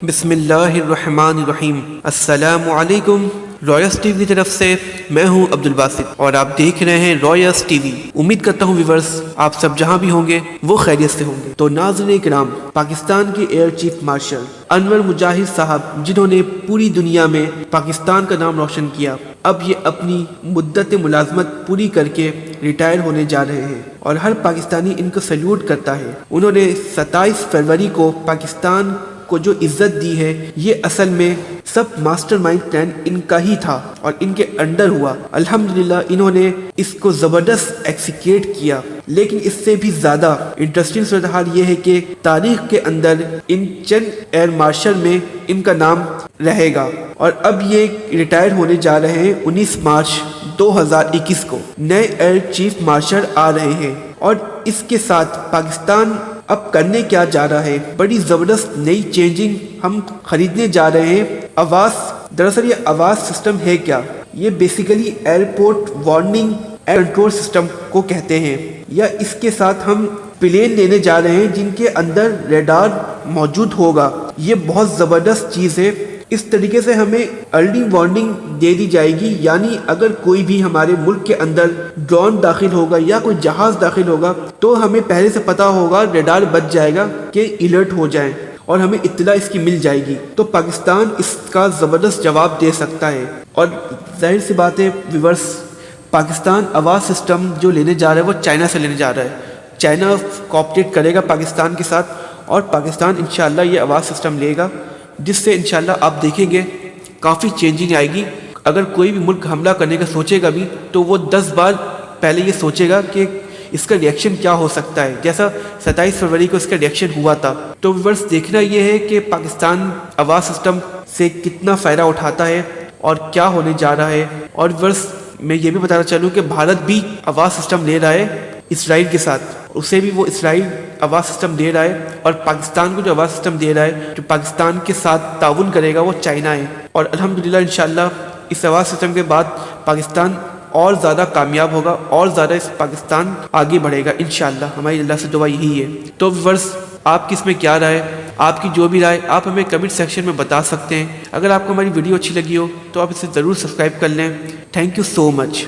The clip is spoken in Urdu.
بسم اللہ الرحمن الرحیم۔ السلام علیکم۔ رائس ٹی وی کی طرف سے میں ہوں عبدالباسط اور آپ دیکھ رہے ہیں رائس ٹی وی۔ امید کرتا ہوں ویورز آپ سب جہاں بھی ہوں گے وہ خیریت سے ہوں گے۔ تو ناظرین کرام، پاکستان کے ایئر چیف مارشل انور مجاہد صاحب، جنہوں نے پوری دنیا میں پاکستان کا نام روشن کیا، اب یہ اپنی مدت ملازمت پوری کر کے ریٹائر ہونے جا رہے ہیں اور ہر پاکستانی ان کو سیلوٹ کرتا ہے۔ انہوں نے 27 فروری کو پاکستان کو جو عزت دی ہے، یہ اصل میں سب ماسٹر مائنڈ پلان ان کا ہی تھا اور ان کے انڈر ہوا۔ الحمدللہ انہوں نے اس کو زبردست ایکسیکیوٹ کیا۔ لیکن اس سے بھی زیادہ انٹرسٹنگ صورتحال یہ ہے کہ تاریخ کے اندر ان چند ایئر مارشل میں ان کا نام رہے گا، اور اب یہ ریٹائر ہونے جا رہے ہیں 19 مارچ 2021 کو۔ نئے ایئر چیف مارشل آ رہے ہیں اور اس کے ساتھ پاکستان اب کرنے کیا جا رہا ہے، بڑی زبردست نئی چینجنگ ہم خریدنے جا رہے ہیں۔ آواز، دراصل یہ آواز سسٹم ہے کیا؟ یہ basically airport warning and control system کو کہتے ہیں، یا اس کے ساتھ ہم پلین لینے جا رہے ہیں جن کے اندر ریڈار موجود ہوگا۔ یہ بہت زبردست چیز ہے۔ اس طریقے سے ہمیں ارلی وارننگ دے دی جائے گی، یعنی اگر کوئی بھی ہمارے ملک کے اندر ڈرون داخل ہوگا یا کوئی جہاز داخل ہوگا تو ہمیں پہلے سے پتہ ہوگا، ریڈار بج جائے گا کہ الرٹ ہو جائیں اور ہمیں اطلاع اس کی مل جائے گی۔ تو پاکستان اس کا زبردست جواب دے سکتا ہے، اور ظاہر سی بات ہے ویورس، پاکستان آواز سسٹم جو لینے جا رہا ہے وہ چائنا سے لینے جا رہا ہے۔ چائنا کوآپریٹ کرے گا پاکستان کے ساتھ اور پاکستان انشاءاللہ یہ آواز سسٹم لے گا، جس سے انشاءاللہ آپ دیکھیں گے کافی چینجنگ آئے گی۔ اگر کوئی بھی ملک حملہ کرنے کا سوچے گا بھی تو وہ 10 بار پہلے یہ سوچے گا کہ اس کا ریئیکشن کیا ہو سکتا ہے، جیسا 27 فروری کو اس کا ریئیکشن ہوا تھا۔ تو ویورس دیکھنا یہ ہے کہ پاکستان آواز سسٹم سے کتنا فائدہ اٹھاتا ہے اور کیا ہونے جا رہا ہے۔ اور ویورس میں یہ بھی بتانا چاہوں کہ بھارت بھی آواز سسٹم لے رہا ہے اسرائیل کے ساتھ، اسے بھی وہ اسرائیل آواز سسٹم دے رہا ہے، اور پاکستان کو جو آواز سسٹم دے رہا ہے، جو پاکستان کے ساتھ تعاون کرے گا وہ چائنا ہے۔ اور الحمدللہ انشاءاللہ اس آواز سسٹم کے بعد پاکستان اور زیادہ کامیاب ہوگا، اور زیادہ اس پاکستان آگے بڑھے گا انشاءاللہ۔ ہماری اللہ سے دعا یہی ہے۔ تو ویورس آپ کی اس میں کیا رائے؟ آپ کی جو بھی رائے آپ ہمیں کمنٹ سیکشن میں بتا سکتے ہیں۔ اگر آپ کو ہماری ویڈیو اچھی لگی ہو تو آپ اسے ضرور سبسکرائب کر لیں۔ Thank you so much.